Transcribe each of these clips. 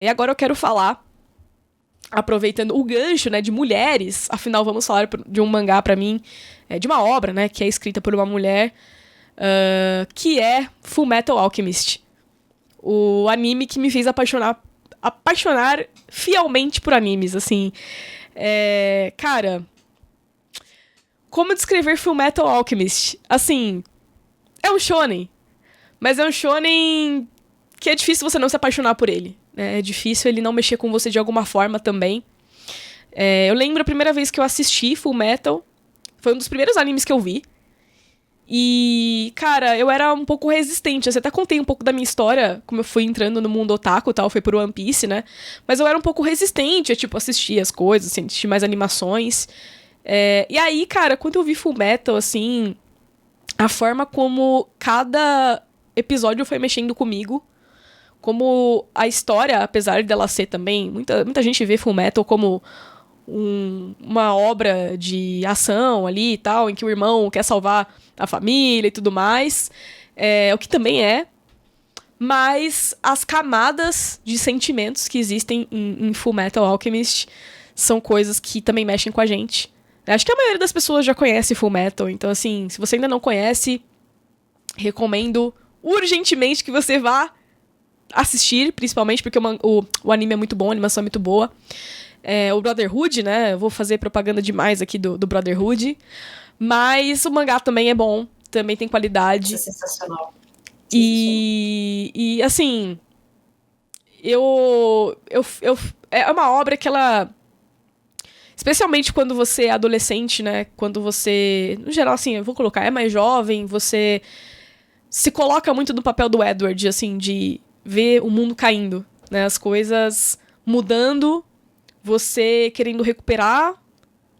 E agora eu quero falar, aproveitando o gancho, né, de mulheres, afinal vamos falar de um mangá pra mim, de uma obra, né, que é escrita por uma mulher, que é Fullmetal Alchemist. O anime que me fez apaixonar fielmente por animes, assim. Cara, como descrever Fullmetal Alchemist? Assim, é um shonen, mas é um shonen que é difícil você não se apaixonar por ele. É difícil ele não mexer com você de alguma forma também. Eu lembro a primeira vez que eu assisti Fullmetal, foi um dos primeiros animes que eu vi. E, cara, eu era um pouco resistente. Eu até contei um pouco da minha história, como eu fui entrando no mundo otaku e tal, foi por One Piece, né? Mas eu era um pouco resistente a, tipo, assistir as coisas, assim, assistir mais animações. E aí, cara, quando eu vi Fullmetal, assim, a forma como cada episódio foi mexendo comigo, como a história, apesar dela ser também... Muita gente vê Fullmetal como uma obra de ação ali e tal, em que o irmão quer salvar a família e tudo mais. O que também é. Mas as camadas de sentimentos que existem em Fullmetal Alchemist são coisas que também mexem com a gente. Acho que a maioria das pessoas já conhece Fullmetal, então assim, se você ainda não conhece, recomendo urgentemente que você vá assistir, principalmente porque o anime é muito bom, a animação é muito boa. O Brotherhood, né? Eu vou fazer propaganda demais aqui do Brotherhood. Mas o mangá também é bom, também tem qualidade. Isso é sensacional. E assim, é uma obra que ela... Especialmente quando você é adolescente, né? Quando você... No geral, assim, eu vou colocar, é mais jovem, você se coloca muito no papel do Edward, assim, de ver o mundo caindo, né? As coisas mudando, você querendo recuperar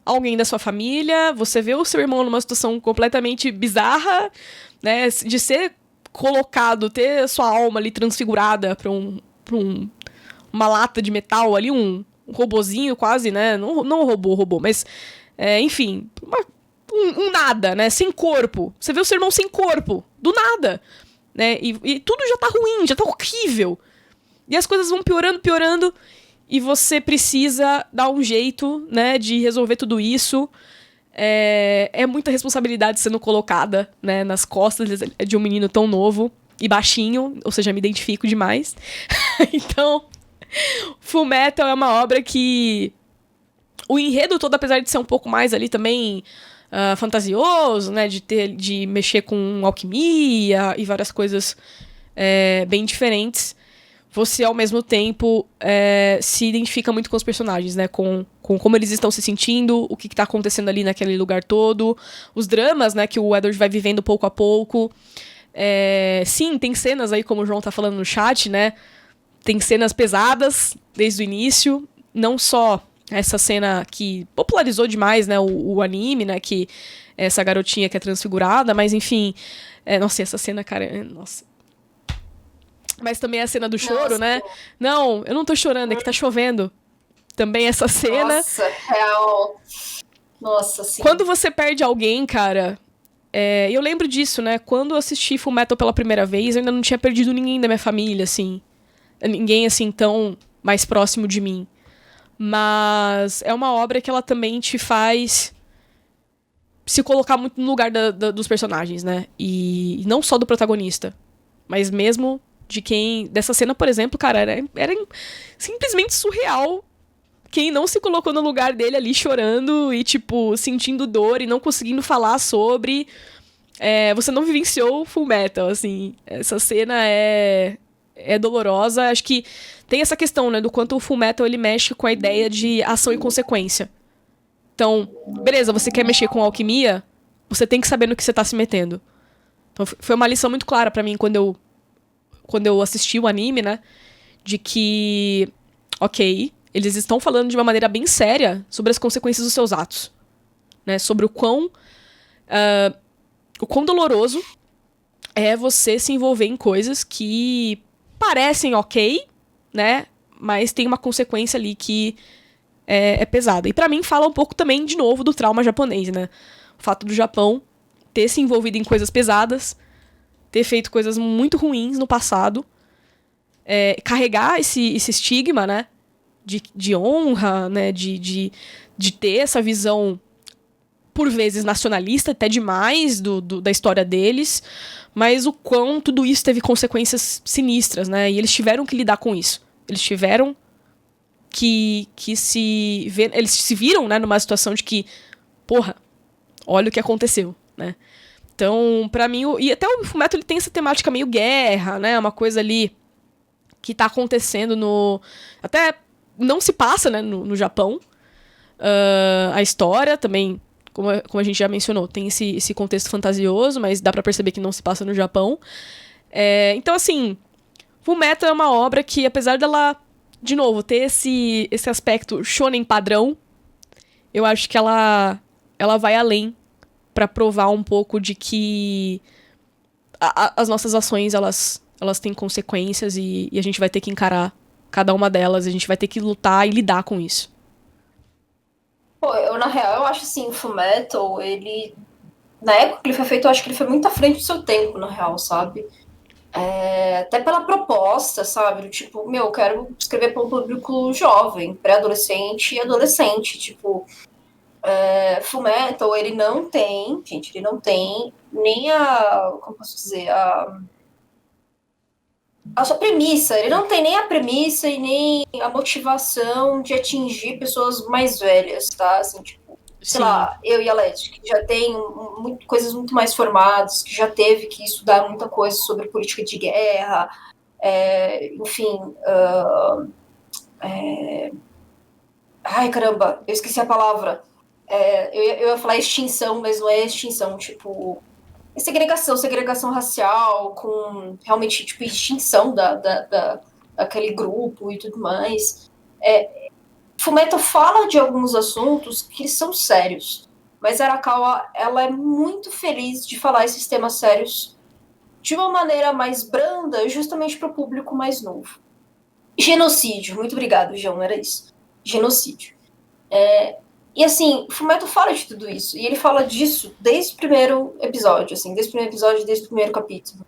alguém da sua família, você vê o seu irmão numa situação completamente bizarra, né? De ser colocado, ter a sua alma ali transfigurada pra uma lata de metal ali, um robozinho quase, né? Não um robô, mas... enfim, um nada, né? Sem corpo. Você vê o seu irmão sem corpo, do nada, né? E tudo já tá ruim, já tá horrível. E as coisas vão piorando, e você precisa dar um jeito, né, de resolver tudo isso. É muita responsabilidade sendo colocada, né, nas costas de um menino tão novo e baixinho, ou seja, me identifico demais. Então, Fullmetal é uma obra que o enredo todo, apesar de ser um pouco mais ali também fantasioso, né, de mexer com alquimia e várias coisas bem diferentes, você, ao mesmo tempo, se identifica muito com os personagens, né? Com como eles estão se sentindo, o que tá acontecendo ali naquele lugar todo, os dramas, né? Que o Edward vai vivendo pouco a pouco. Sim, tem cenas aí, como o João tá falando no chat, né? Tem cenas pesadas desde o início. Não só essa cena que popularizou demais, né? O anime, né? Que essa garotinha que é transfigurada, mas enfim... nossa, essa cena, cara... Nossa... Mas também a cena do choro, nossa, né? Não, eu não tô chorando, é que tá chovendo. Também essa cena. Nossa, real. Nossa, sim. Quando você perde alguém, cara... eu lembro disso, né? Quando eu assisti Fullmetal pela primeira vez, eu ainda não tinha perdido ninguém da minha família, assim. Ninguém, assim, tão mais próximo de mim. Mas é uma obra que ela também te faz se colocar muito no lugar dos personagens, né? E não só do protagonista, mas mesmo... dessa cena, por exemplo, cara, era simplesmente surreal quem não se colocou no lugar dele ali chorando e, tipo, sentindo dor e não conseguindo falar sobre. Você não vivenciou Fullmetal, assim. Essa cena é dolorosa. Acho que tem essa questão, né, do quanto o Fullmetal ele mexe com a ideia de ação e consequência. Então, beleza, você quer mexer com alquimia, você tem que saber no que você tá se metendo. Então, foi uma lição muito clara pra mim quando eu assisti o anime, né? De que, ok, eles estão falando de uma maneira bem séria sobre as consequências dos seus atos. Né? Sobre o quão doloroso é você se envolver em coisas que parecem ok, né? Mas tem uma consequência ali que é pesada. E pra mim fala um pouco também, de novo, do trauma japonês, né? O fato do Japão ter se envolvido em coisas pesadas, ter feito coisas muito ruins no passado, carregar esse estigma, né? De honra, né? De ter essa visão, por vezes, nacionalista, até demais, da história deles, mas o quão tudo isso teve consequências sinistras, né? E eles tiveram que lidar com isso. Eles tiveram que eles se viram, né, numa situação de que, porra, olha o que aconteceu, né? Então, pra mim, e até o Fullmetal ele tem essa temática meio guerra, né? Uma coisa ali que tá acontecendo até não se passa, né, no Japão. A história também, como a gente já mencionou, tem esse contexto fantasioso, mas dá pra perceber que não se passa no Japão. Então, assim, Fullmetal é uma obra que, apesar dela, de novo, ter esse aspecto shonen padrão, eu acho que ela vai além pra provar um pouco de que as nossas ações, elas têm consequências e a gente vai ter que encarar cada uma delas, a gente vai ter que lutar e lidar com isso. Pô, na real, eu acho assim, o Fullmetal, ele... Na época que ele foi feito, eu acho que ele foi muito à frente do seu tempo, na real, sabe? Até pela proposta, sabe? Do tipo, eu quero escrever para um público jovem, pré-adolescente e adolescente. Tipo, Fullmetal, ele não tem nem como posso dizer, a sua premissa. Ele não tem nem a premissa e nem a motivação de atingir pessoas mais velhas, tá? Assim, tipo, sei lá, eu e a Leti, que já tem coisas muito mais formadas, que já teve que estudar muita coisa sobre política de guerra, enfim. Ai, caramba, eu esqueci a palavra. Eu ia falar extinção, mas não é extinção, tipo... segregação racial, com realmente, tipo, extinção daquele grupo e tudo mais. Fullmetal fala de alguns assuntos que são sérios, mas Arakawa, ela é muito feliz de falar esses temas sérios de uma maneira mais branda, justamente para o público mais novo. Genocídio, muito obrigado, João, era isso. Genocídio. E assim, o Fullmetal fala de tudo isso, e ele fala disso desde o primeiro episódio, assim, desde o primeiro capítulo.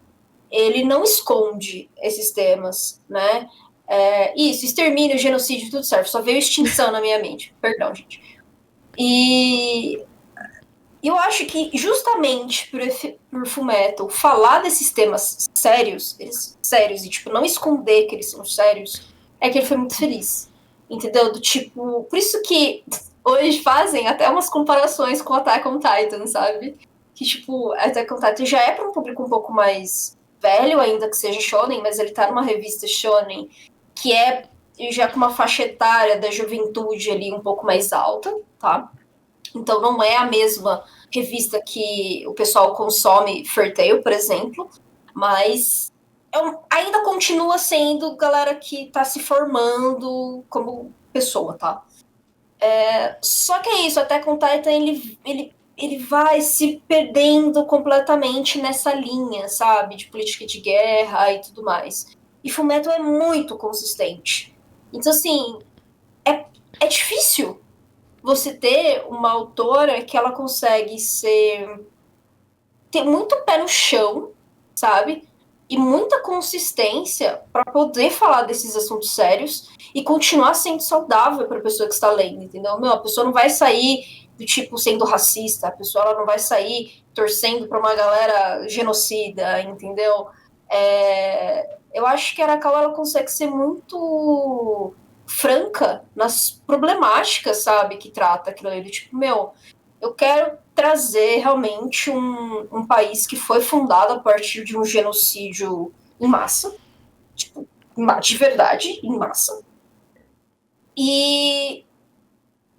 Ele não esconde esses temas, né? Isso, extermínio, genocídio, tudo certo. Só veio extinção na minha mente. Perdão, gente. E eu acho que justamente por Fullmetal falar desses temas sérios, e tipo, não esconder que eles são sérios, é que ele foi muito feliz. Entendeu? Do tipo, por isso que hoje fazem até umas comparações com Attack on Titan, sabe? Que tipo, Attack on Titan já é para um público um pouco mais velho, ainda que seja shonen, mas ele tá numa revista shonen que é já com uma faixa etária da juventude ali um pouco mais alta, tá? Então não é a mesma revista que o pessoal consome Fairy Tail, por exemplo, mas ainda continua sendo galera que tá se formando como pessoa, tá? Só que é isso, até com Titan ele vai se perdendo completamente nessa linha, sabe? De política de guerra e tudo mais. E Fullmetal é muito consistente. Então, assim, é difícil você ter uma autora que ela consegue ter muito pé no chão, sabe? E muita consistência para poder falar desses assuntos sérios e continuar sendo saudável para a pessoa que está lendo, entendeu? A pessoa não vai sair do tipo sendo racista, a pessoa ela não vai sair torcendo para uma galera genocida, entendeu? Eu acho que a Arakawa ela consegue ser muito franca nas problemáticas, sabe, que trata aquilo ali. Tipo, eu quero trazer realmente um país que foi fundado a partir de um genocídio em massa, tipo, de verdade, em massa, e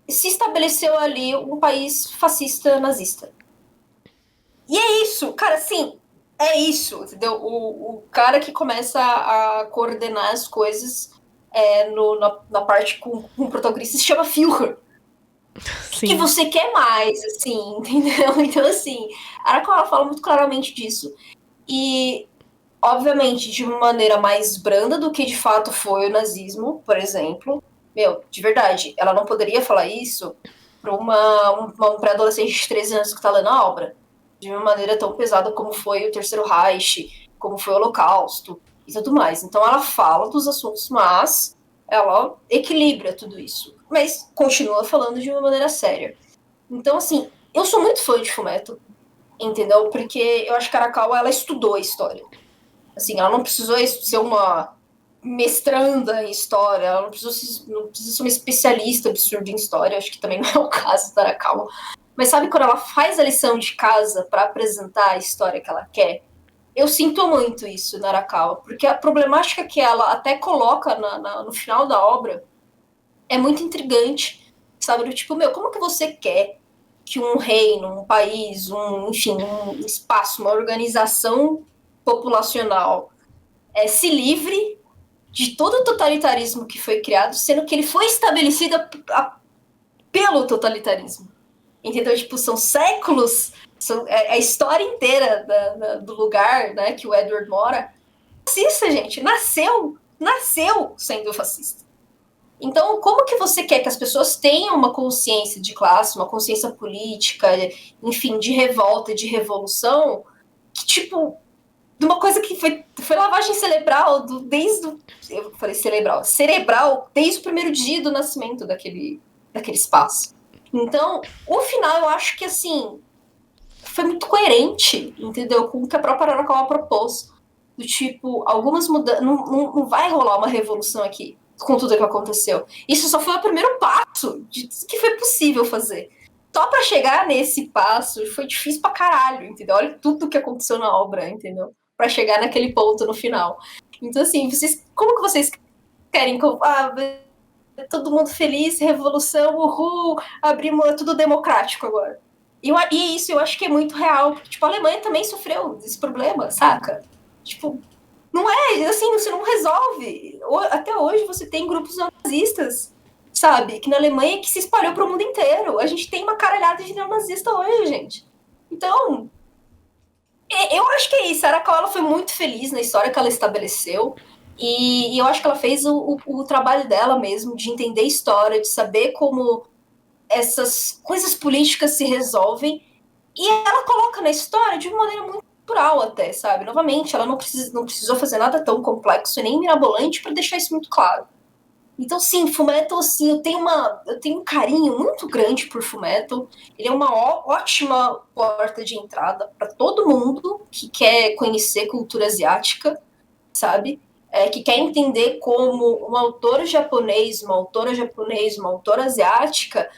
se estabeleceu ali um país fascista nazista. E é isso, cara, assim, é isso, entendeu? O cara que começa a coordenar as coisas na parte com o protagonista se chama Führer. O que você quer mais, assim, entendeu? Então, assim, a Arakawa fala muito claramente disso. E, obviamente, de uma maneira mais branda do que de fato foi o nazismo, por exemplo. De verdade, ela não poderia falar isso para um pré-adolescente de 13 anos que está lendo a obra. De uma maneira tão pesada como foi o Terceiro Reich, como foi o Holocausto. e tudo mais. Então ela fala dos assuntos, mas ela equilibra tudo isso. Mas continua falando de uma maneira séria. Então, assim, eu sou muito fã de Fullmetal, entendeu? Porque eu acho que a Arakawa, ela estudou a história. Assim, ela não precisou ser uma mestranda em história, ela não precisa ser uma especialista absurda em história, acho que também não é o caso da Arakawa. Mas sabe quando ela faz a lição de casa para apresentar a história que ela quer? Eu sinto muito isso na Arakawa, porque a problemática que ela até coloca no final da obra é muito intrigante, sabe? Do tipo, meu, como que você quer que um reino, um país, enfim, um espaço, uma organização populacional se livre de todo o totalitarismo que foi criado, sendo que ele foi estabelecido pelo totalitarismo. Entendeu? Tipo, são séculos, a história inteira do lugar, né, que o Edward mora. Fascista, gente, nasceu sendo fascista. Então, como que você quer que as pessoas tenham uma consciência de classe, uma consciência política, enfim, de revolta, de revolução, que, tipo, de uma coisa que foi lavagem cerebral eu falei cerebral, desde o primeiro dia do nascimento daquele espaço. Então, o final, eu acho que, assim, foi muito coerente, entendeu? Com o que a própria Arakawa propôs. Do tipo, algumas mudanças. Não vai rolar uma revolução aqui com tudo que aconteceu. Isso só foi o primeiro passo de que foi possível fazer. Só pra chegar nesse passo foi difícil pra caralho, entendeu? Olha tudo que aconteceu na obra, entendeu? Pra chegar naquele ponto no final. Então, assim, como que vocês querem todo mundo feliz, revolução, uhul, abrimos tudo democrático agora? E isso eu acho que é muito real, porque, tipo, a Alemanha também sofreu desse problema, saca? Tipo, não é, assim, você não resolve. Até hoje você tem grupos neonazistas, sabe? Que na Alemanha que se espalhou para o mundo inteiro. A gente tem uma caralhada de neonazista hoje, gente. Então, eu acho que é isso. A Arakawa foi muito feliz na história que ela estabeleceu. E eu acho que ela fez o trabalho dela mesmo, de entender a história, de saber como essas coisas políticas se resolvem. E ela coloca na história de uma maneira muito natural até, sabe? Novamente, ela não precisou fazer nada tão complexo e nem mirabolante para deixar isso muito claro. Então, sim, Fullmetal, assim, eu tenho um carinho muito grande por Fullmetal. Ele é uma ótima porta de entrada para todo mundo que quer conhecer cultura asiática, sabe? Que quer entender como um autor japonês, uma autora japonesa, uma autora asiática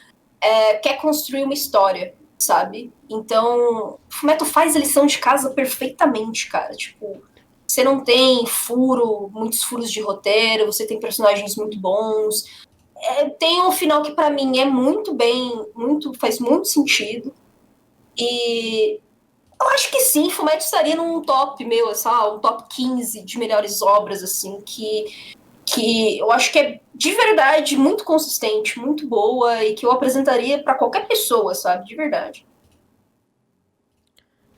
quer construir uma história, sabe? Então, Fullmetal faz a lição de casa perfeitamente, cara. Tipo, você não tem muitos furos de roteiro, você tem personagens muito bons. Tem um final que para mim é faz muito sentido. E eu acho que sim, Fullmetal estaria num top meu, sabe? Um top 15 de melhores obras, assim, que eu acho que é de verdade muito consistente, muito boa e que eu apresentaria para qualquer pessoa, sabe? De verdade.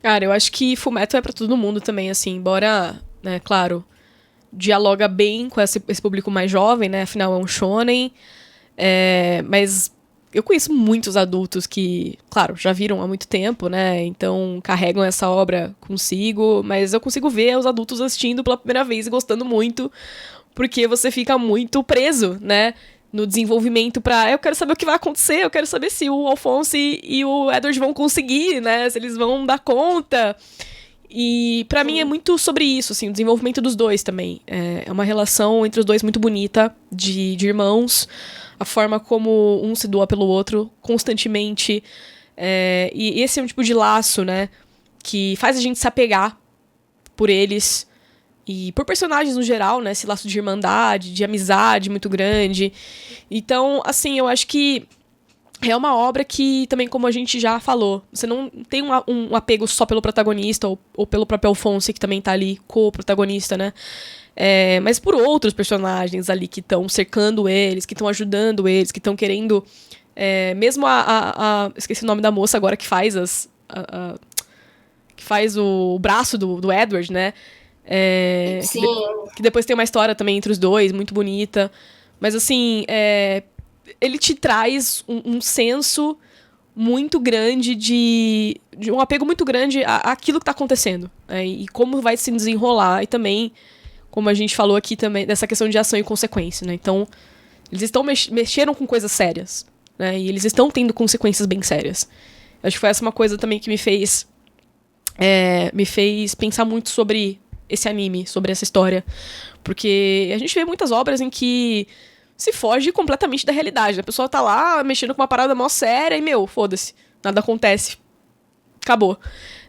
Cara, eu acho que Fullmetal é pra todo mundo também, assim, embora, né, claro, dialoga bem com esse público mais jovem, né, afinal é um shonen, mas eu conheço muitos adultos que, claro, já viram há muito tempo, né, então carregam essa obra consigo, mas eu consigo ver os adultos assistindo pela primeira vez e gostando muito, porque você fica muito preso, né, no desenvolvimento eu quero saber o que vai acontecer, eu quero saber se o Alphonse e o Edward vão conseguir, né, se eles vão dar conta. E pra mim é muito sobre isso, assim, o desenvolvimento dos dois também. É uma relação entre os dois muito bonita, de irmãos, a forma como um se doa pelo outro constantemente. E esse é um tipo de laço, né, que faz a gente se apegar por eles e por personagens no geral, né, esse laço de irmandade, de amizade muito grande. Então, assim, eu acho que é uma obra que, também, como a gente já falou, você não tem um apego só pelo protagonista ou pelo próprio Alphonse, que também tá ali co-protagonista, né? Mas por outros personagens ali que estão cercando eles, que estão ajudando eles, que estão querendo... mesmo esqueci o nome da moça agora que faz que faz o braço do Edward, né? Sim. Que depois tem uma história também entre os dois, muito bonita. Mas, assim, ele te traz um senso muito grande de um apego muito grande àquilo que tá acontecendo, né? E como vai se desenrolar. E também como a gente falou aqui também, dessa questão de ação e consequência, né? Então, eles estão mexeram com coisas sérias, né? E eles estão tendo consequências bem sérias. Acho que foi essa uma coisa também que me fez pensar muito sobre esse anime, sobre essa história. Porque a gente vê muitas obras em que se foge completamente da realidade. A pessoa tá lá mexendo com uma parada mó séria e, foda-se, nada acontece. Acabou.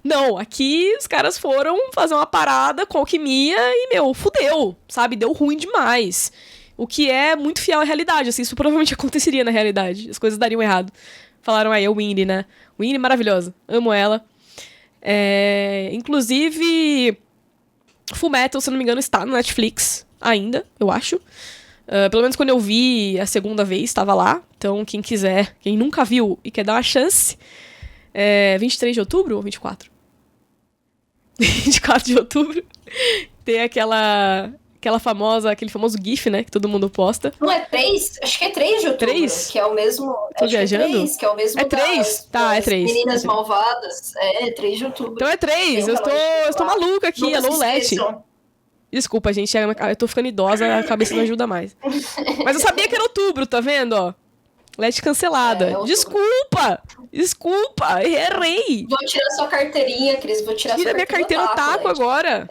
Não, aqui os caras foram fazer uma parada com alquimia e, fudeu, sabe? Deu ruim demais. O que é muito fiel à realidade, assim, isso provavelmente aconteceria na realidade. As coisas dariam errado. Falaram aí, a Winnie, né? Winnie maravilhosa, amo ela. Inclusive, Fullmetal, se não me engano, está no Netflix ainda, eu acho. Pelo menos quando eu vi a segunda vez, estava lá. Então, quem quiser, quem nunca viu e quer dar uma chance, 23 de outubro ou 24? 24 de outubro. Tem aquele famoso GIF, né, que todo mundo posta. Não é 3? Acho que é 3 de outubro. 3? Que é o mesmo... Tô viajando? Que é 3, que é o mesmo é 3? Tá, é 3. Meninas Malvadas. É 3 de outubro. Então é 3. Eu estou maluca aqui, alô, Leti. Desculpa, gente, eu tô ficando idosa, a cabeça não ajuda mais. Mas eu sabia que era outubro, tá vendo, ó? Leti cancelada. Desculpa, errei. Vou tirar sua carteirinha, Cris, Tira minha carteira taco agora.